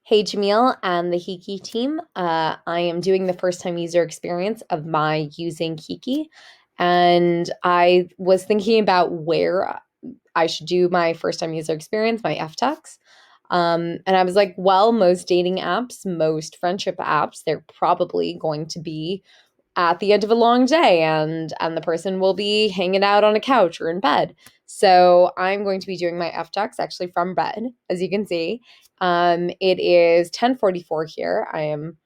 Hey Jamil and the Hiki team. I am doing the first time user experience of my using Hiki, and I was thinking about where I should do my first time user experience, my FTUX. And I was like, well, most dating apps, most friendship apps, they're probably going to be at the end of a long day and the person will be hanging out on a couch or in bed. So I'm going to be doing my FTUX actually from bed, as you can see. It is 10:44 here. I am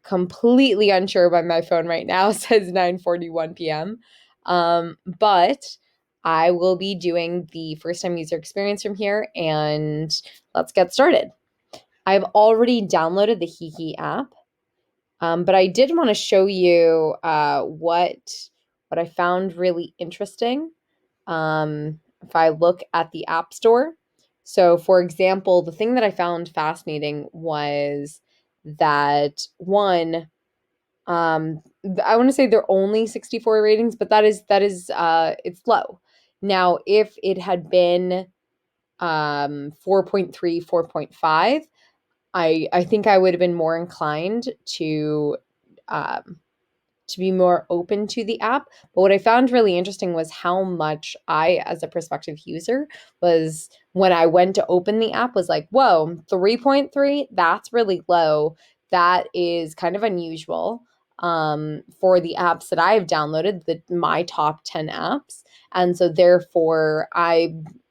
completely unsure by my phone right now. It says 9:41 p.m. But I will be doing the first time user experience from here, and let's get started. I've already downloaded the Hiki app. But I did want to show you what I found really interesting. If I look at the App Store, so for example, the thing that I found fascinating was that one, I want to say they're only 64 ratings, but that is it's low. Now, if it had been 4.3, 4.5, I think I would have been more inclined um, to be more open to the app. But what I found really interesting was how much I, as a prospective user, was when I went to open the app, was like, whoa, 3.3, that's really low. That is kind of unusual for the apps that I have downloaded, my top 10 apps. And so therefore,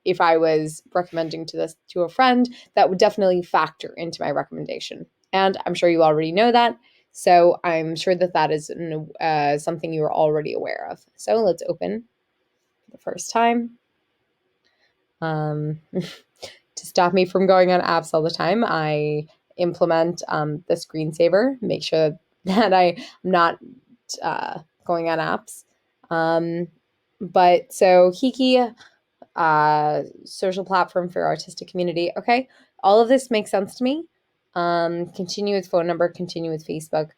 if I was recommending this to a friend, that would definitely factor into my recommendation. And I'm sure you already know that. So I'm sure that is something you are already aware of. So let's open for the first time. To stop me from going on apps all the time, I implement the screensaver, make sure that I'm not going on apps. But so Hiki, social platform for artistic community. Okay, all of this makes sense to me. Continue with phone number, continue with Facebook.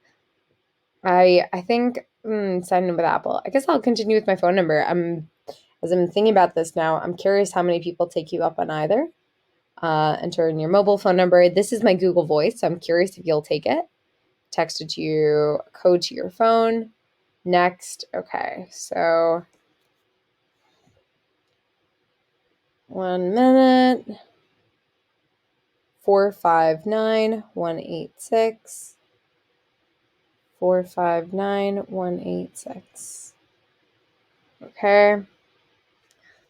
I think sign in with Apple. I guess I'll continue with my phone number. As I'm thinking about this now, I'm curious how many people take you up on either. Enter in your mobile phone number. This is my Google Voice, so I'm curious if you'll take it. Text it to you, code to your phone. Next. Okay, so 1 minute. 459-186. 459-186. Okay.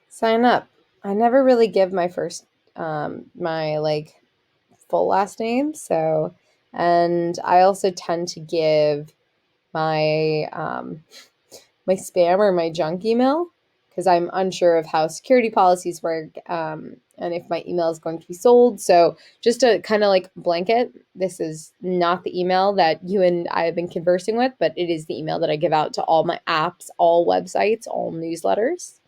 Sign up. I never really give my first my full last name, so, and I also tend to give my my spam or my junk email because I'm unsure of how security policies work, and if my email is going to be sold. So just to kind of like blanket, this is not the email that you and I have been conversing with, but it is the email that I give out to all my apps, all websites, all newsletters.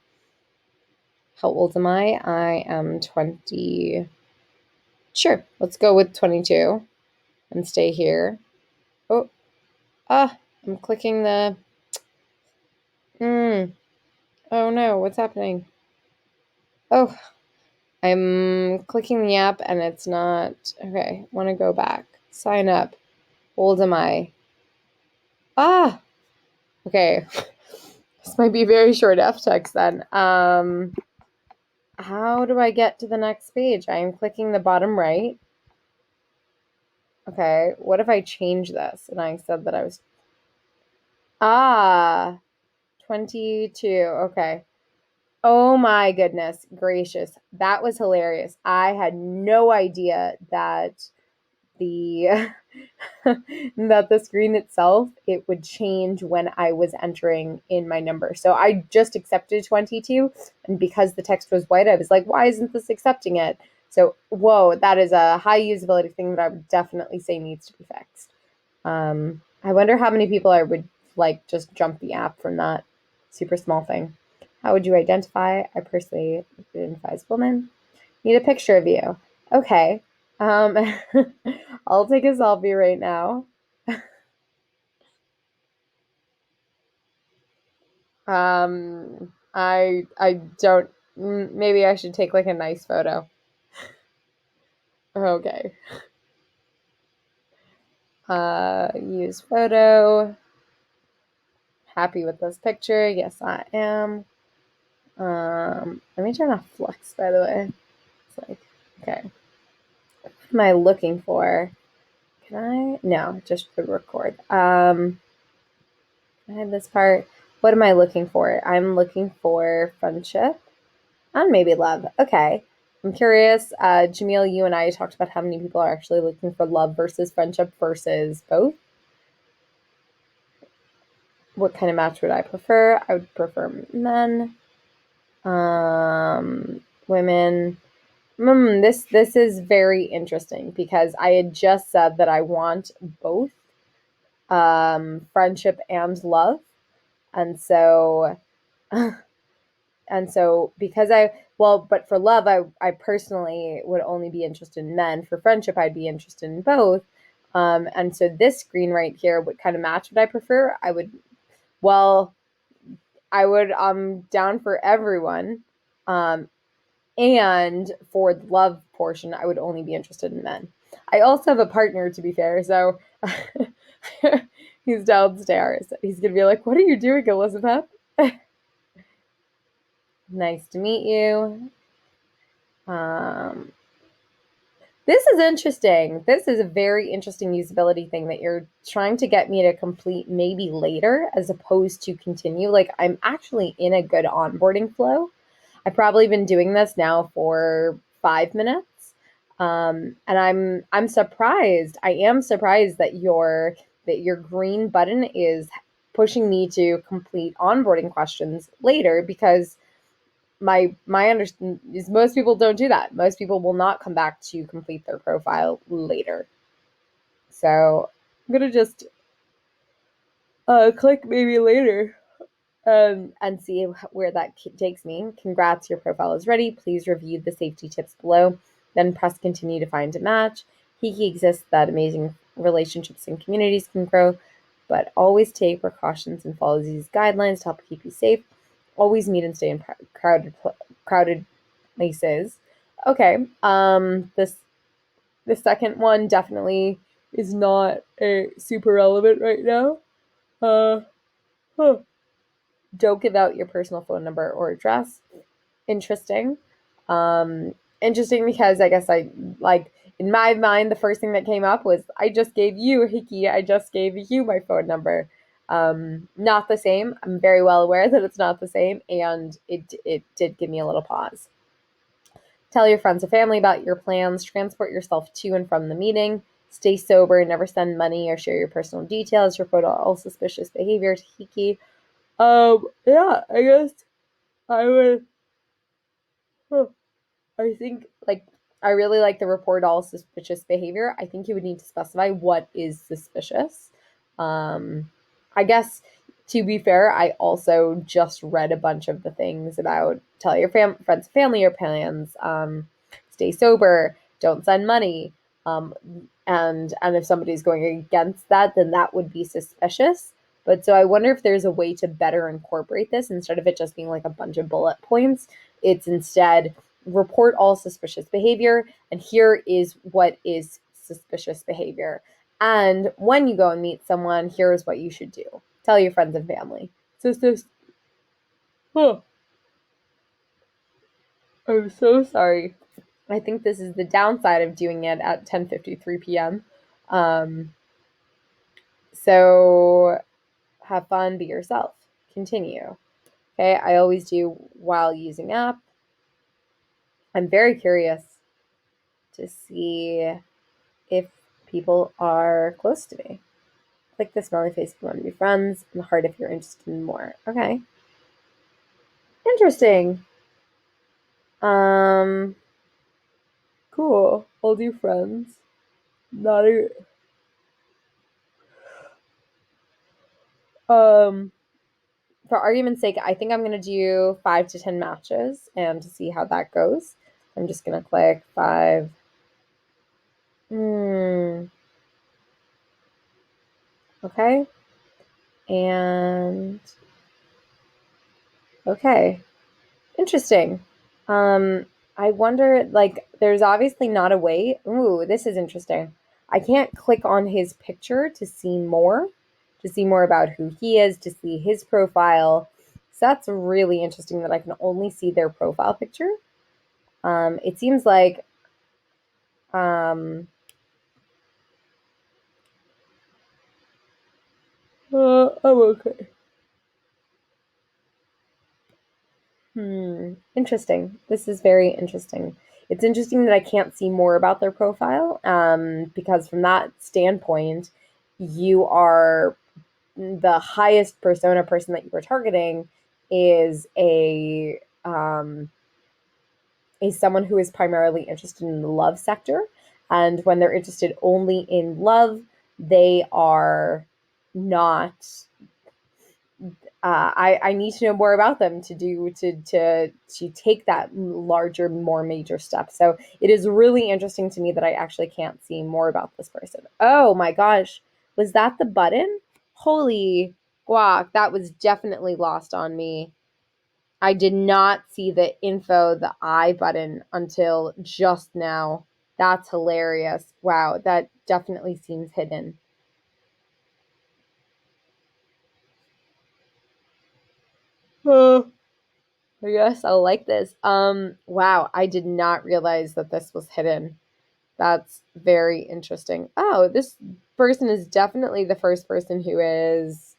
How old am I? I am 20. Sure, let's go with 22 and stay here. Oh, I'm clicking the. Oh no, what's happening? Oh, I'm clicking the app and it's not. Okay, want to go back. Sign up. How old am I? Ah, okay. This might be a very short F text then. How do I get to the next page? I am clicking the bottom right. Okay, what if I change this and I said that I was. 22. Okay. Oh my goodness gracious. That was hilarious. I had no idea that the that the screen itself, it would change when I was entering in my number. So I just accepted 22, and because the text was white, I was like, why isn't this accepting it? So whoa, that is a high usability thing that I would definitely say needs to be fixed. I wonder how many people I would like just jump the app from that super small thing. How would you identify? I personally identify as woman. Need a picture of you. Okay. Um, I'll take a selfie right now. I don't. Maybe I should take like a nice photo. Okay. Use photo. Happy with this picture. Yes, I am. Let me turn off flex, by the way. It's like, okay. What am I looking for? Can I? No, just the record. I had this part. What am I looking for? I'm looking for friendship and maybe love. Okay. I'm curious. Jamil, you and I talked about how many people are actually looking for love versus friendship versus both. What kind of match would I prefer? I would prefer men. Women. This is very interesting because I had just said that I want both friendship and love, and so because but for love, I personally would only be interested in men. For friendship, I'd be interested in both. And so this screen right here, what kind of match would I prefer? Well, I would down for everyone. Um, and for the love portion, I would only be interested in men. I also have a partner, to be fair, so he's downstairs. He's gonna be like, "What are you doing, Elizabeth?" Nice to meet you. Um, this is interesting. This is a very interesting usability thing that you're trying to get me to complete maybe later as opposed to continue. Like, I'm actually in a good onboarding flow. I've probably been doing this now for 5 minutes. And I'm surprised. I am surprised that your green button is pushing me to complete onboarding questions later because my understanding is most people don't do that. Most people will not come back to complete their profile later. So I'm gonna just click maybe later and see where that takes me. Congrats, your profile is ready. Please review the safety tips below. Then press continue to find a match. Hiki exists that amazing relationships and communities can grow, but always take precautions and follow these guidelines to help keep you safe. Always meet and stay in crowded places. Okay. This the second one definitely is not super relevant right now. Uh, huh. Don't give out your personal phone number or address. Interesting. Interesting because I guess I like in my mind the first thing that came up was I just gave you Hiki. I just gave you my phone number. Not the same. I'm very well aware that it's not the same, and it did give me a little pause. Tell your friends and family about your plans. Transport yourself to and from the meeting. Stay sober. Never send money or share your personal details. Report all suspicious behavior to Hiki. Yeah, I guess I would. Huh. I think like I really like the report all suspicious behavior. I think you would need to specify what is suspicious. Um, I guess to be fair, I also just read a bunch of the things about tell your friends, family your plans, stay sober, don't send money, um, and if somebody's going against that, then that would be suspicious. But so I wonder if there's a way to better incorporate this instead of it just being like a bunch of bullet points. It's instead report all suspicious behavior, and here is what is suspicious behavior. And when you go and meet someone, here's what you should do. Tell your friends and family. So, oh, I'm so sorry. I think this is the downside of doing it at 10:53 p.m. Um, so have fun, be yourself. Continue. Okay, I always do while using app. I'm very curious to see if people are close to me. Click the smiley face if you want to be friends, and the heart if you're interested in more. Okay. Interesting. Um, cool. I'll do friends. Not a for argument's sake, I think I'm gonna do 5 to 10 matches and to see how that goes. I'm just gonna click 5. Okay. And okay. Interesting. Um, I wonder, like, there's obviously not a way. Ooh, this is interesting. I can't click on his picture to see more about who he is, to see his profile. So that's really interesting that I can only see their profile picture. It seems like um, I'm okay. Interesting. This is very interesting. It's interesting that I can't see more about their profile, because from that standpoint, you are the highest persona person that you are targeting is someone who is primarily interested in the love sector, and when they're interested only in love, they are not I need to know more about them to take that larger, more major step. So it is really interesting to me that I actually can't see more about this person. Oh my gosh, was that the button? Holy guac, that was definitely lost on me. I did not see the info, the I button until just now. That's hilarious. Wow, that definitely seems hidden. I guess I'll like this. Wow, I did not realize that this was hidden. That's very interesting. Oh, this person is definitely the first person who is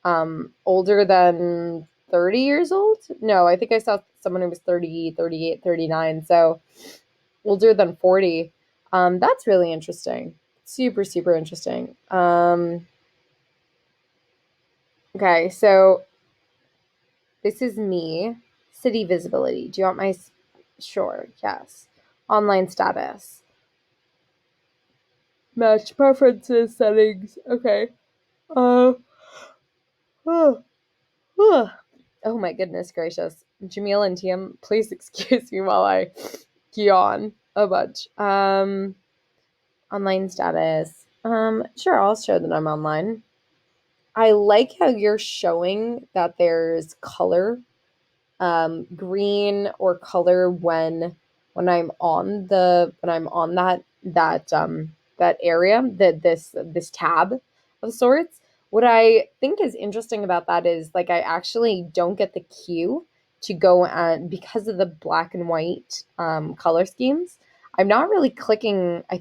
older than 30 years old. No, I think I saw someone who was 30, 38, 39. So older than 40. That's really interesting. Super, super interesting. Okay, so this is me. City visibility. Do you want my? Sure. Yes. Online status. Match preferences settings. Okay. Uh. Oh, oh. Oh my goodness gracious. Jamil and TM, please excuse me while I yawn a bunch. Online status. Sure, I'll show that I'm online. I like how you're showing that there's color, green or color when I'm on that area, that this tab of sorts. What I think is interesting about that is like I actually don't get the cue to go and because of the black and white color schemes. I'm not really clicking. I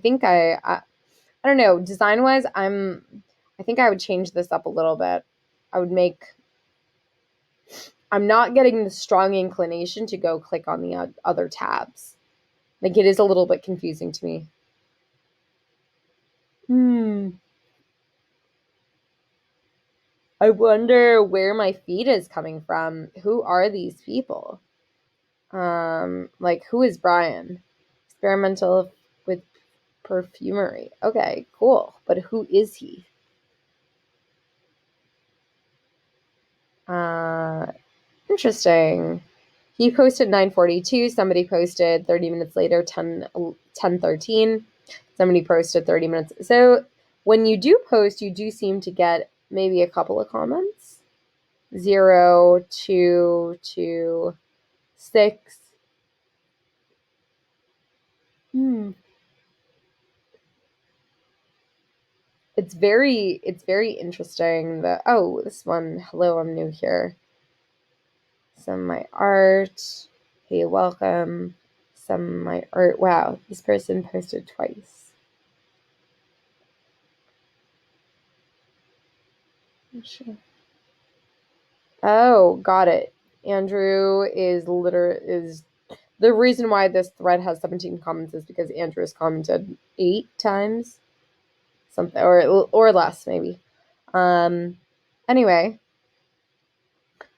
don't know, design wise. I think I would change this up a little bit. I would make I'm not getting the strong inclination to go click on the other tabs. Like it is a little bit confusing to me. Hmm. I wonder where my feed is coming from. Who are these people? Like who is Brian? Experimental with perfumery. Okay, cool. But who is he? Uh, Interesting. He posted 9:42. Somebody posted 30 minutes later, 10:13. Somebody posted 30 minutes. So when you do post, you do seem to get maybe a couple of comments. 0, 2, 2, 6. Hmm. It's very interesting that this one, hello, I'm new here. Some of my art. Hey, welcome. Some of my art. Wow, this person posted twice. Sure. Oh, got it. Andrew is the reason why this thread has 17 comments is because Andrew has commented 8 times, something or less maybe. Um, anyway,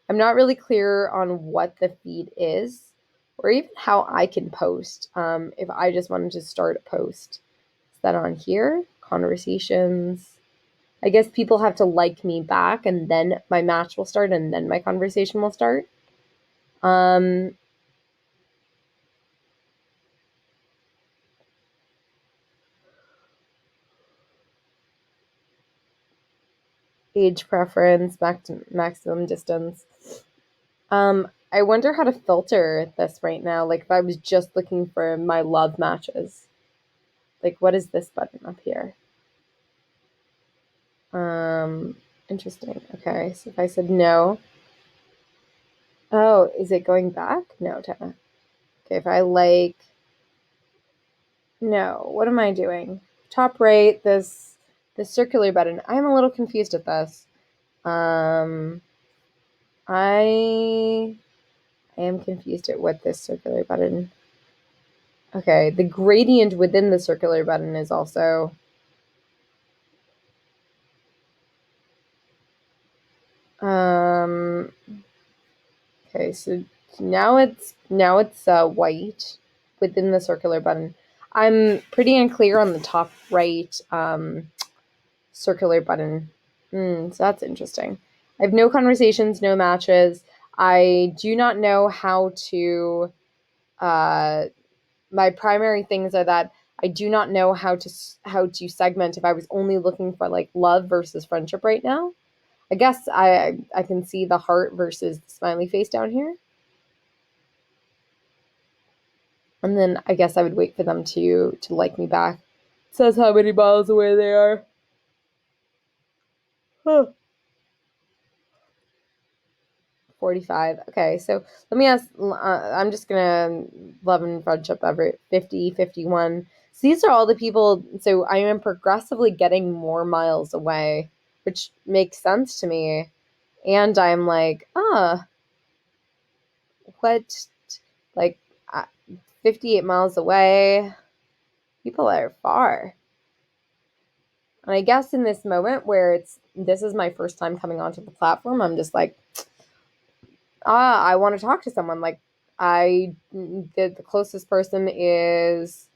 I'm not really clear on what the feed is, or even how I can post. If I just wanted to start a post, is that on here? Conversations. I guess people have to like me back, and then my match will start, and then my conversation will start. Um, Age preference, maximum distance. I wonder how to filter this right now. Like if I was just looking for my love matches. Like, what is this button up here? Interesting. Okay, so if I said no. Oh, is it going back? No, Tana. Okay, if I like, no, what am I doing? Top right, this circular button. I'm a little confused at this. Um, I am confused at what this circular button. Okay, the gradient within the circular button is also. Um, okay, so now it's white within the circular button. I'm pretty unclear on the top right circular button. So that's interesting. I have no conversations, no matches. I do not know how to. My primary things are that I do not know how to segment if I was only looking for like love versus friendship right now. I guess I can see the heart versus the smiley face down here. And then I guess I would wait for them to like me back. It says how many miles away they are. Huh. 45. Okay, so let me ask. I'm just gonna love and friendship every 50, 51. So these are all the people. So I am progressively getting more miles away, which makes sense to me. And I'm like, what? Like, 58 miles away. People are far. And I guess in this moment where this is my first time coming onto the platform, I'm just like, I want to talk to someone. Like, the closest person is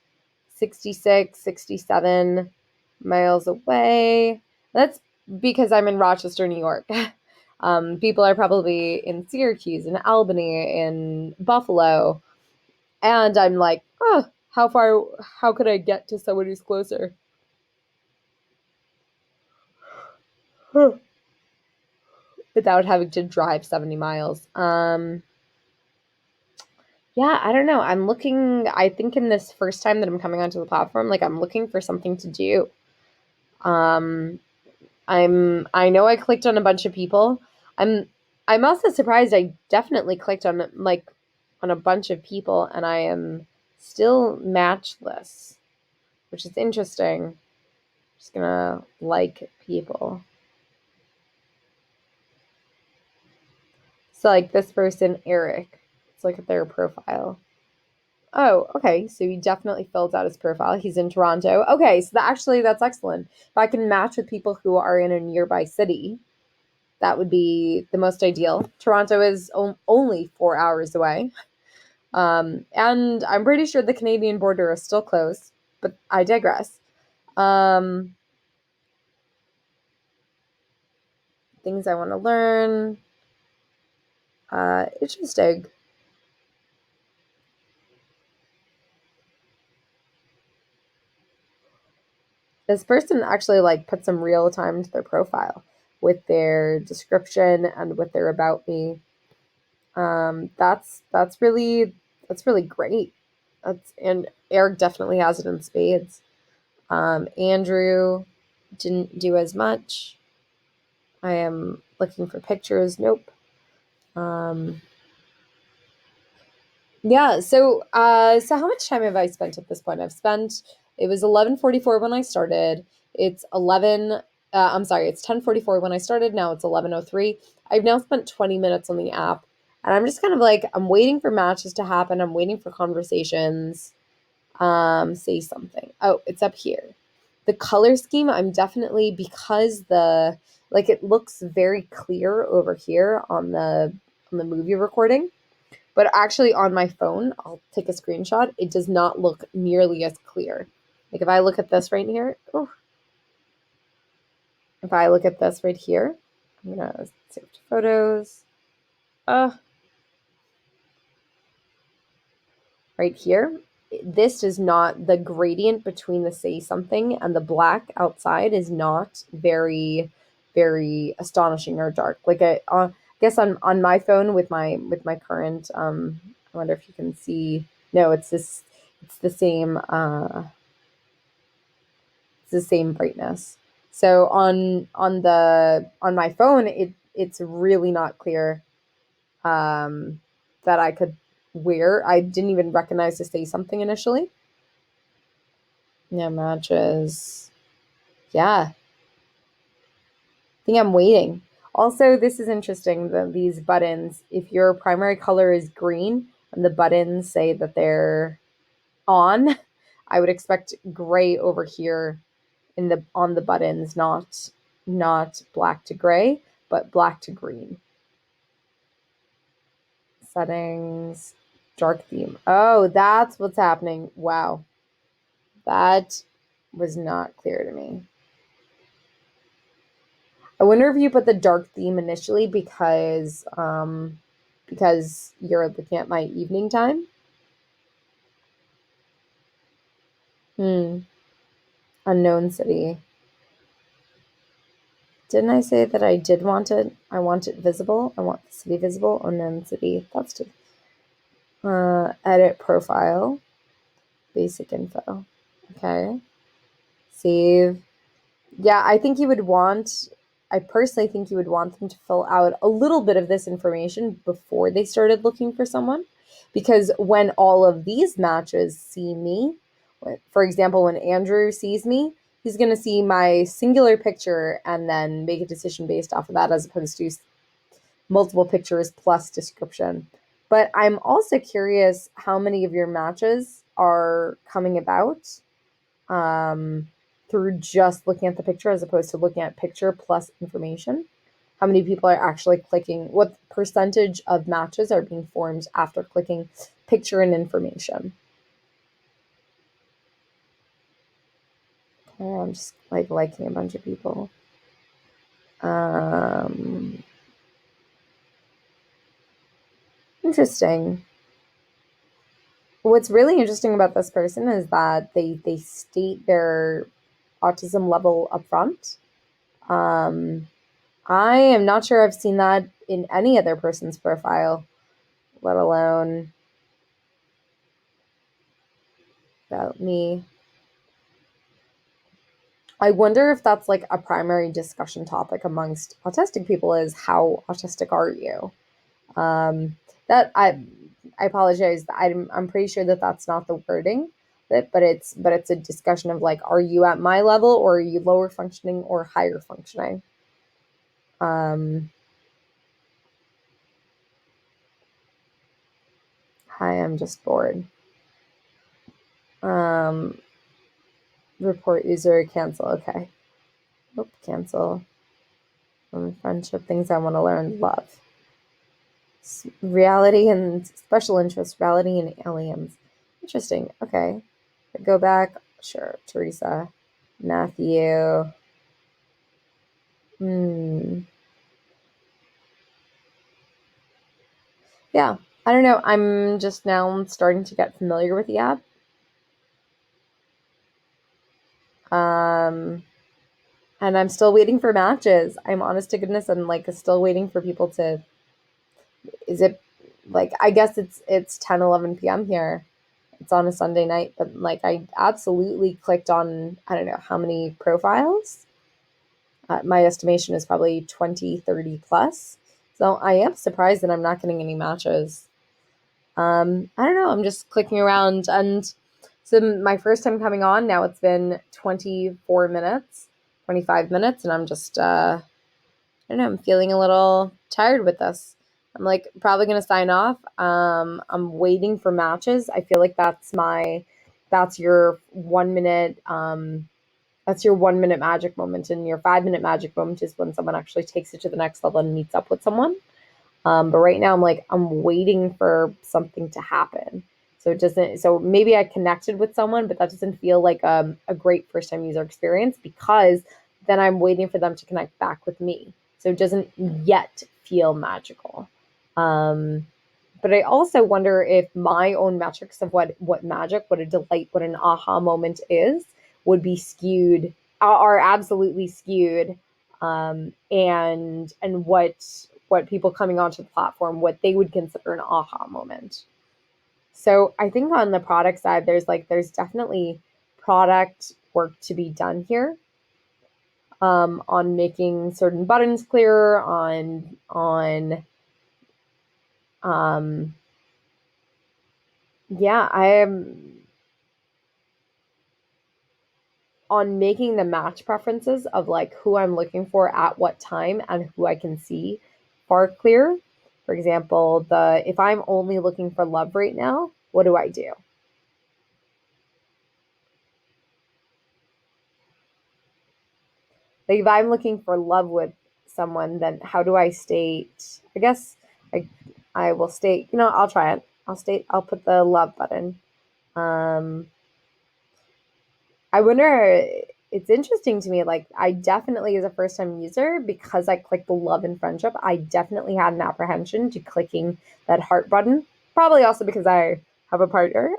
66, 67 miles away. That's because I'm in Rochester, New York. People are probably in Syracuse, in Albany, in Buffalo. And I'm like, how could I get to someone who's closer? Without having to drive 70 miles. Yeah, I don't know. I think in this first time that I'm coming onto the platform, like I'm looking for something to do. Um, I know I clicked on a bunch of people. I'm, I'm also surprised I definitely clicked on like on a bunch of people and I am still matchless, which is interesting. Just gonna like people. So like this person, Eric. Let's look at their profile. Oh, okay. So he definitely fills out his profile. He's in Toronto. Okay, so that's excellent. If I can match with people who are in a nearby city, that would be the most ideal. Toronto is only 4 hours away. And I'm pretty sure the Canadian border is still closed, but I digress. Um, Things I want to learn. Interesting. This person actually like put some real time into their profile with their description and with their about me. That's really great. And Eric definitely has it in spades. Andrew didn't do as much. I am looking for pictures. Nope. Um, yeah. So how much time have I spent at this point? It was 11:44 when I started. It's 11. I'm sorry. It's 10:44 when I started. Now it's 11:03. I've now spent 20 minutes on the app, and I'm just kind of like I'm waiting for matches to happen. I'm waiting for conversations. Say something. Oh, it's up here. The color scheme, I'm definitely because the like it looks very clear over here on the movie recording, but actually on my phone, I'll take a screenshot. It does not look nearly as clear. Like if I look at this right here, if I look at this right here, I'm gonna save to photos. Uh, right here, this does not, the gradient between the say something and the black outside is not very, very astonishing or dark. Like I guess on my phone with my current, I wonder if you can see. No, it's the same. the same brightness. So on my phone, it's really not clear that I could wear. I didn't even recognize to say something initially. Yeah, matches. Yeah, I think I'm waiting. Also, this is interesting that these buttons, if your primary color is green and the buttons say that they're on, I would expect gray over here in the on the buttons, not black to gray, but black to green. Settings, dark theme. Oh, that's what's happening. Wow. That was not clear to me. I wonder if you put the dark theme initially because you're looking at my evening time. Unknown city. Didn't I say that I did want it? I want it visible. I want the city visible. Unknown city. That's to edit profile. Basic info. Okay. Save. Yeah, I personally think you would want them to fill out a little bit of this information before they started looking for someone. Because when all of these matches see me, for example, when Andrew sees me, he's going to see my singular picture and then make a decision based off of that as opposed to multiple pictures plus description. But I'm also curious how many of your matches are coming about um, through just looking at the picture as opposed to looking at picture plus information. How many people are actually clicking? What percentage of matches are being formed after clicking picture and information? Okay, I'm just like liking a bunch of people. Interesting. What's really interesting about this person is that they state their autism level up front. Um, I am not sure I've seen that in any other person's profile, let alone about me. I wonder if that's like a primary discussion topic amongst autistic people is how autistic are you? That I apologize. I'm pretty sure that that's not the wording, but it's a discussion of like, are you at my level or are you lower functioning or higher functioning? Um, Hi, I'm just bored. Um, Report user cancel. Okay. Nope, cancel. Friendship things I want to learn. Love. Reality and special interest. Reality and aliens. Interesting. Okay. Go back. Sure. Teresa. Matthew. Yeah. I don't know. I'm just now starting to get familiar with the app. Um, and I'm still waiting for matches. I'm honest to goodness. I'm like still waiting for people to. Is it like I guess it's 10-11 p.m. here. It's on a Sunday night, but like I absolutely clicked on I don't know how many profiles. My estimation is probably 20, 30 plus. So I am surprised that I'm not getting any matches. I don't know. I'm just clicking around, and so my first time coming on now. It's been 24 minutes, 25 minutes, and I'm just I don't know. I'm feeling a little tired with this. I'm like probably gonna sign off. I'm waiting for matches. I feel like that's your 1 minute. That's your 1 minute magic moment, and your 5 minute magic moment is when someone actually takes it to the next level and meets up with someone. But right now, I'm waiting for something to happen. So it doesn't. So maybe I connected with someone, but that doesn't feel like a great first time user experience because then I'm waiting for them to connect back with me. So it doesn't yet feel magical. Um, but I also wonder if my own metrics of what magic, what a delight, what an aha moment is, would be skewed, are absolutely skewed, and what people coming onto the platform, what they would consider an aha moment. So I think on the product side, there's definitely product work to be done here, on making certain buttons clearer, um, yeah, I am on making the match preferences of like who I'm looking for at what time and who I can see far clearer. For example, the if I'm only looking for love right now, what do I do? Like if I'm looking for love with someone, then how do I state? I guess I I will state. I'll try it. I'll put the love button. Um, I wonder. It's interesting to me. Like I definitely, as a first time user, because I clicked the love and friendship, I definitely had an apprehension to clicking that heart button. Probably also because I have a partner,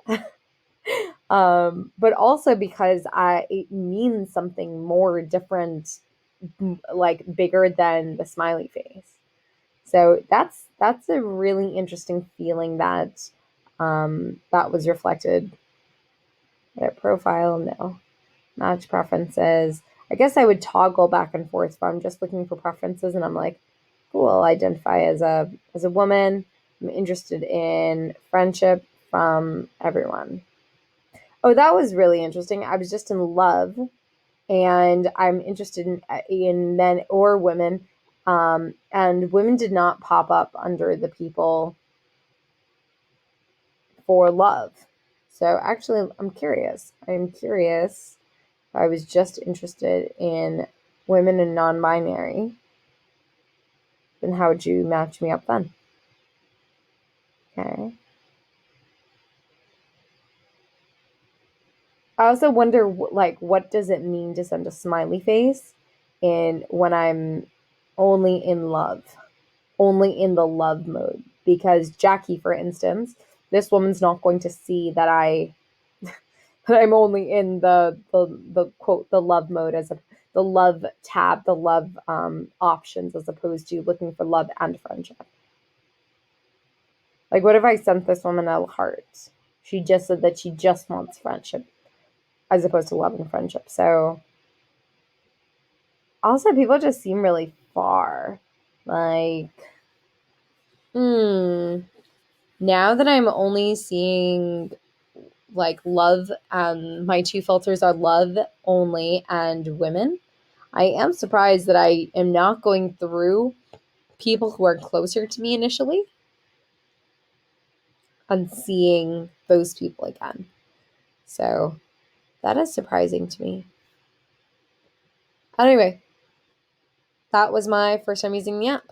but also because it means something more different, like bigger than the smiley face. So that's a really interesting feeling that was reflected. Their profile, no. Match preferences. I guess I would toggle back and forth if I'm just looking for preferences and I'm like, cool, I'll identify as a woman. I'm interested in friendship from everyone. Oh, that was really interesting. I was just in love and I'm interested in men or women. And women did not pop up under the people for love. So actually, I'm curious. I'm curious. I was just interested in women and non-binary. Then how would you match me up then? Okay. I also wonder, like, what does it mean to send a smiley face, and when I'm only in love, only in the love mode? Because Jackie, for instance, this woman's not going to see that I'm only in the quote the love mode as the love tab, the love options, as opposed to looking for love and friendship. Like, what if I sent this woman a heart? She just said that she just wants friendship as opposed to love and friendship. So, also, people just seem really far. Like, hmm, now that I'm only seeing like love, my two filters are love only and women. I am surprised that I am not going through people who are closer to me initially and seeing those people again. So that is surprising to me. Anyway, that was my first time using the app.